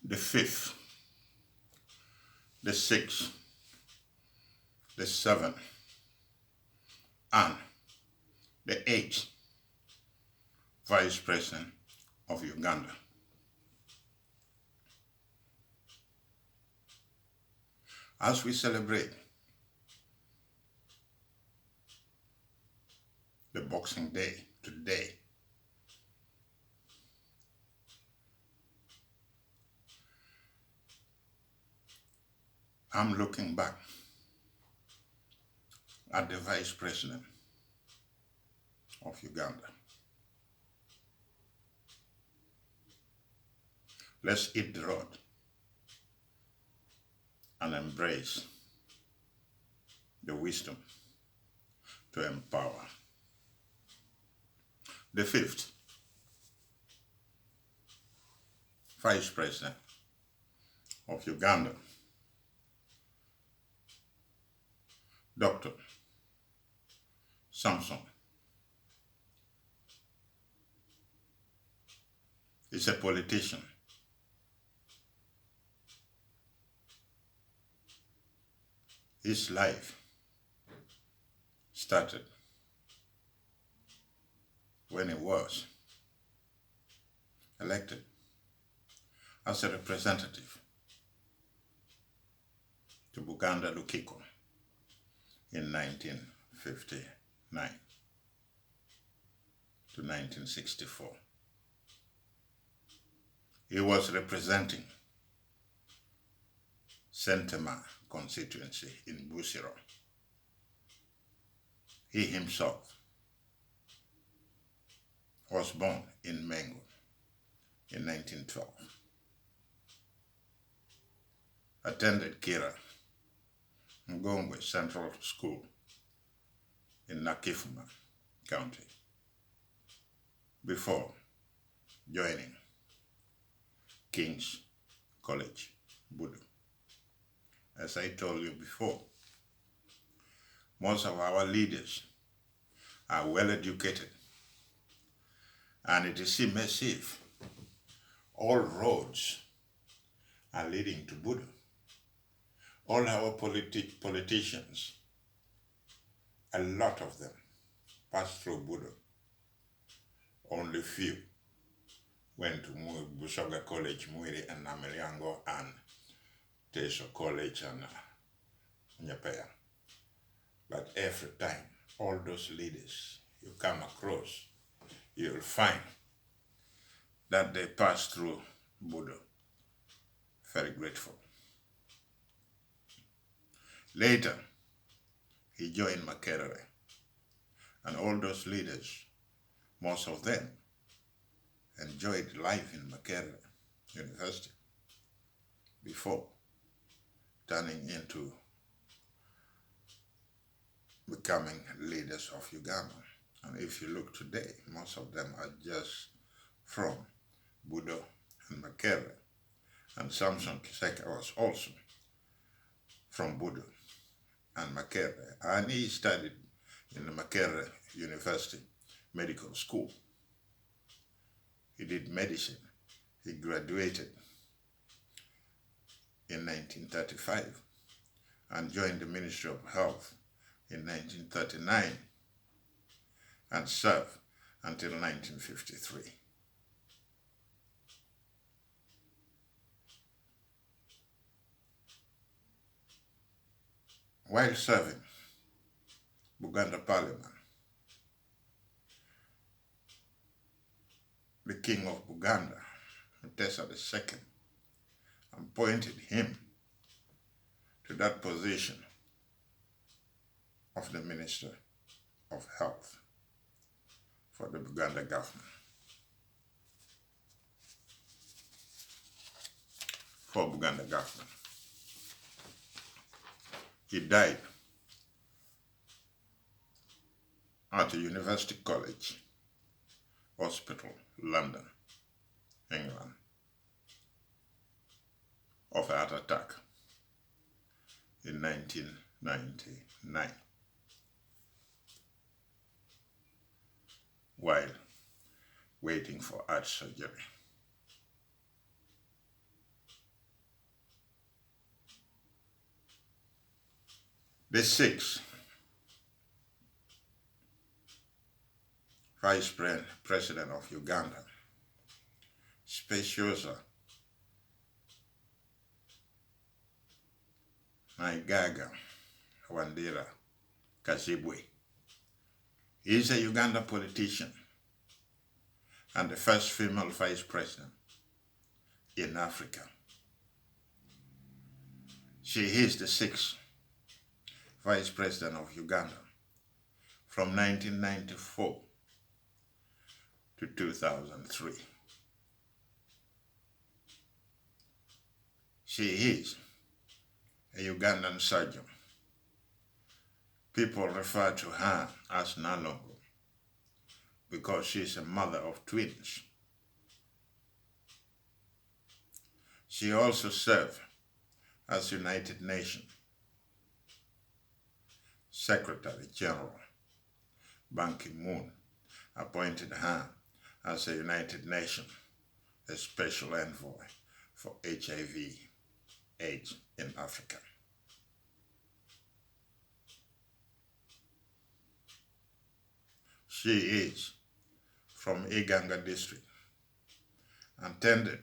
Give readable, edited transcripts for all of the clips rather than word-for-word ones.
the 5th, the 6th, the 7th, and the 8th Vice President of Uganda. As we celebrate the Boxing Day today, I'm looking back at the Vice President of Uganda. Let's hit the road and embrace the wisdom to empower. The 5th Vice President of Uganda, Dr. Samson, is a politician. His life started when he was elected as a representative to Buganda Lukiko in 1959 to 1964. He was representing Sentema constituency in Busiro. He himself was born in Mengo in 1912. Attended Kira Ngongwe Central School in Nakifuma County before joining King's College, Budu. As I told you before, most of our leaders are well educated, and it is immersive. All roads are leading to Budu. All our politicians, a lot of them pass through Budu. Only few went to Busoga College, Muwiri and Namiryango, and Teso College and Nyapea. But every time, all those leaders you come across, you'll find that they pass through Budu. Very grateful. Later, he joined Makerere, and all those leaders, most of them, enjoyed life in Makerere University before turning into becoming leaders of Uganda. And if you look today, most of them are just from Budo and Makerere. And Samson Kisekka was also from Budo and Makerere. And he studied in the Makerere University Medical School. He did medicine. He graduated in 1935 and joined the Ministry of Health in 1939 and served until 1953. While serving Buganda Parliament, the King of Buganda, Mutesa II, appointed him to that position of the Minister of Health for the Buganda government. For Buganda government. He died at the University College Hospital, London, England, of a heart attack in 1999 while waiting for heart surgery. The sixth Vice President of Uganda, Specioza Wandera Kazibwe. He is a Uganda politician and the first female vice president in Africa. She is the sixth vice president of Uganda from 1994 to 2003. She is a Ugandan surgeon. People refer to her as Nalongo because she is a mother of twins. She also served as United Nations Secretary General. Ban Ki-moon appointed her as a United Nations a special envoy for HIV/AIDS in Africa. She is from Iganga district, attended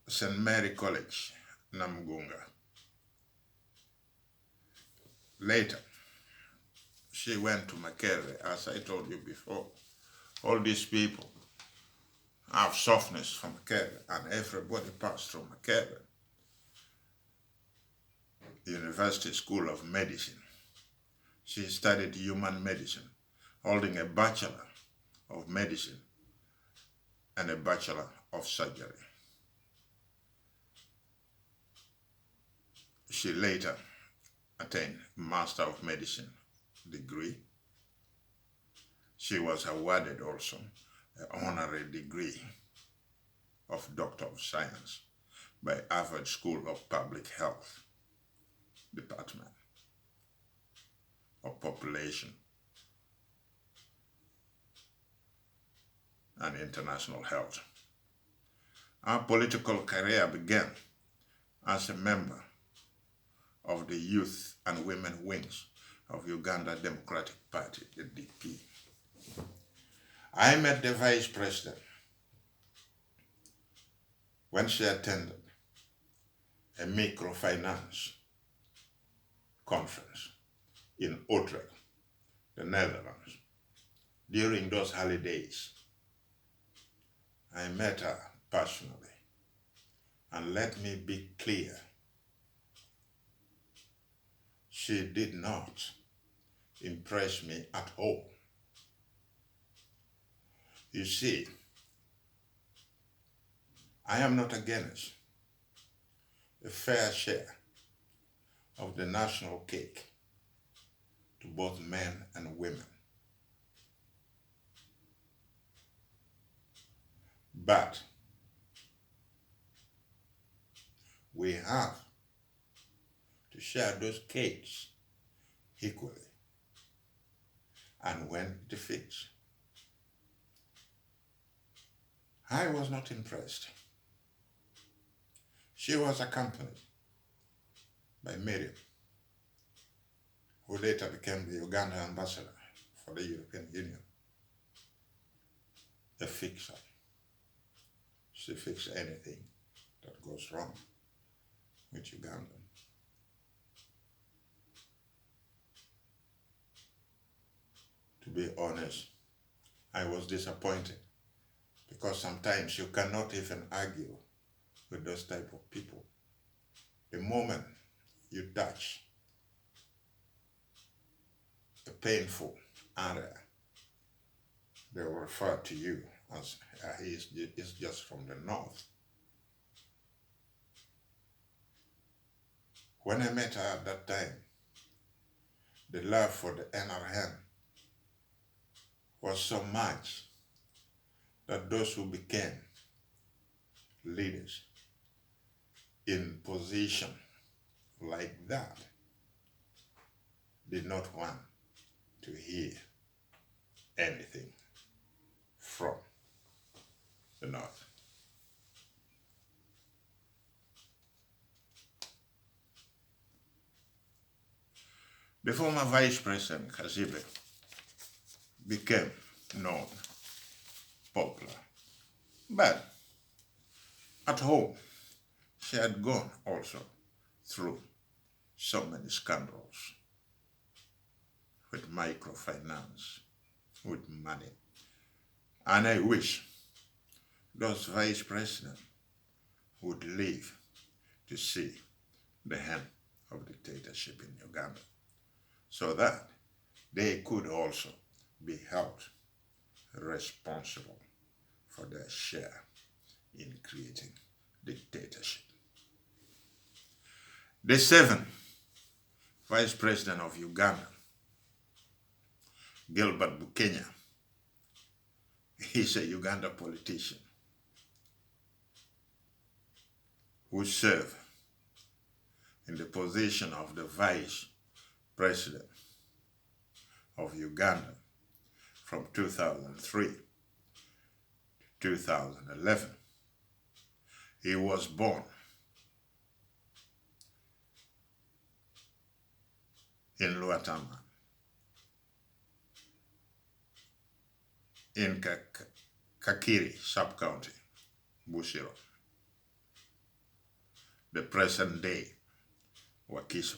St. Mary College, Namugunga. Later, she went to Makerere, as I told you before. All these people have softness from Makerere, and everybody passed through Makerere University School of Medicine. She studied human medicine, holding a Bachelor of Medicine and a Bachelor of Surgery. She later attained Master of Medicine degree. She was awarded also an honorary degree of Doctor of Science by Harvard School of Public Health Department of Population and International Health. Her political career began as a member of the Youth and Women Wings of Uganda Democratic Party, the DP. I met the Vice President when she attended a microfinance conference in Utrecht, the Netherlands. During those holidays, I met her personally, and let me be clear, she did not impress me at all. You see, I am not against a fair share of the national cake to both men and women. But we have to share those cakes equally, and when it fits. I was not impressed. She was accompanied by Miriam, who later became the Uganda ambassador for the European Union, a fixer. She fixes anything that goes wrong with Uganda. To be honest, I was disappointed because sometimes you cannot even argue with those type of people. The moment you touch a painful area, they will refer to you as he is just from the north. When I met her at that time, the love for the NRM was so much that those who became leaders in position like that did not want to hear anything from the north. The former Vice President Kazibwe became known, popular, but at home she had gone also through so many scandals with microfinance, with money. And I wish those vice presidents would live to see the end of dictatorship in Uganda, so that they could also be held responsible for their share in creating dictatorship. The seventh Vice President of Uganda, Gilbert Bukenya, he's a Uganda politician who served in the position of the Vice President of Uganda from 2003 to 2011. He was born in Luatama, in Kakiri sub-county, Bushiro, the present-day Wakiso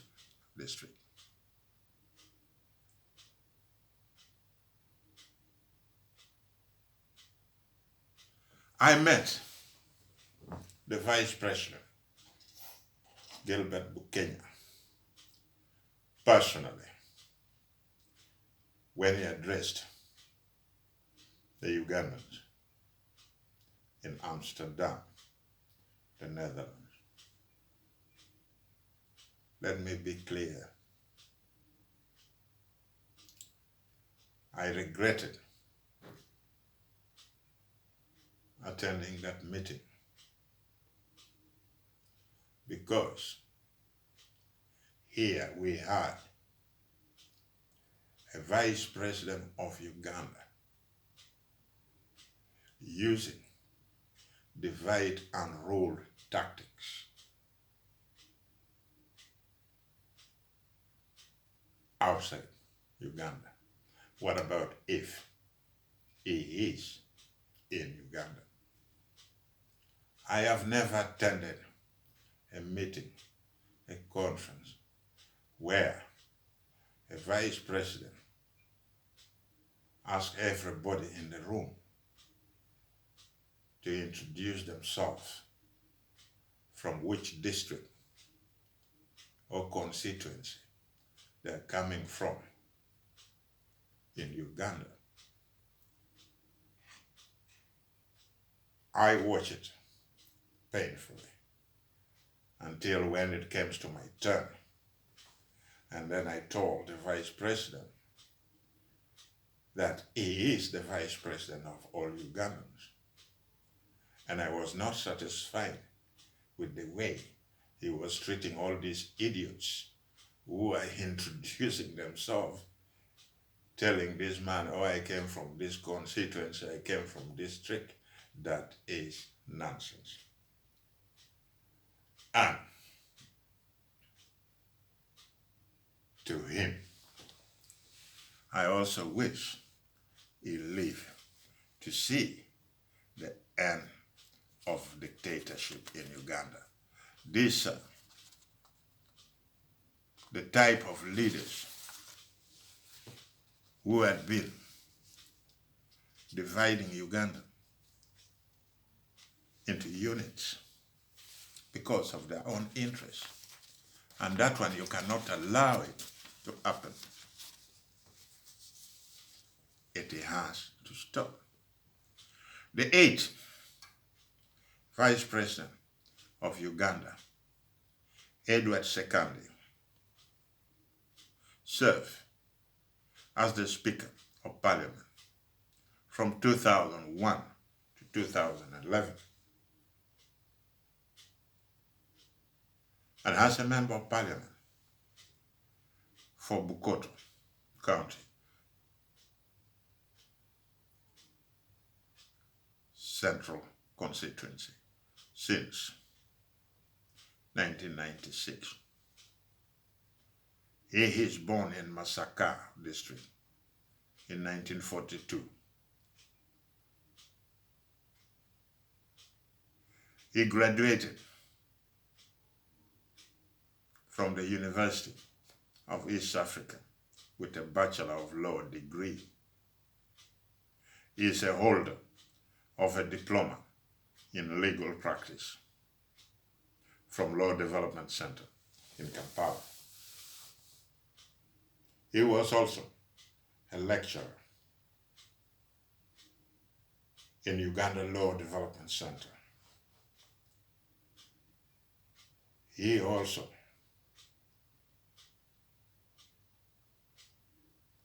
district. I met the Vice President, Gilbert Bukenya, personally when he addressed the Ugandans in Amsterdam, the Netherlands. Let me be clear. I regretted attending that meeting because here we had a Vice President of Uganda using divide and rule tactics outside Uganda. What about if he is in Uganda? I have never attended a meeting, a conference, where a Vice President asked everybody in the room to introduce themselves, from which district or constituency they're coming from in Uganda. I watched it painfully until when it came to my turn. And then I told the Vice President that he is the Vice President of all Ugandans. And I was not satisfied with the way he was treating all these idiots who are introducing themselves, telling this man, oh, I came from this constituency, I came from this district. That is nonsense. And to him, I also wish he lived to see the end of dictatorship in Uganda. These are the type of leaders who had been dividing Uganda into units because of their own interests. And that one, you cannot allow it to happen. It has to stop. The eighth Vice President of Uganda, Edward Ssekandi, served as the Speaker of Parliament from 2001 to 2011. And as a Member of Parliament for Bukoto County, Central Constituency, since 1996. He is born in Masaka district in 1942. He graduated from the University of East Africa with a Bachelor of Law degree. He is a holder of a diploma in legal practice from Law Development Center in Kampala. He was also a lecturer in Uganda Law Development Center. He also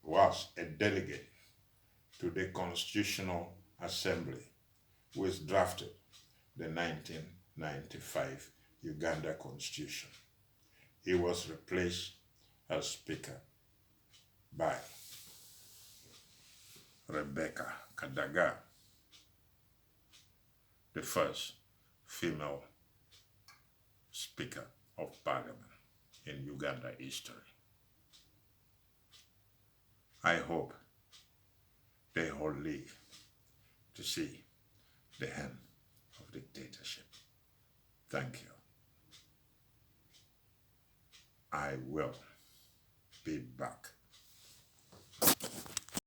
was a delegate to the Constitutional Assembly, which drafted the 1995 Uganda Constitution. He was replaced as Speaker by Rebecca Kadaga, the first female Speaker of Parliament in Uganda history. I hope they all live to see the end of dictatorship. Thank you. I will be back.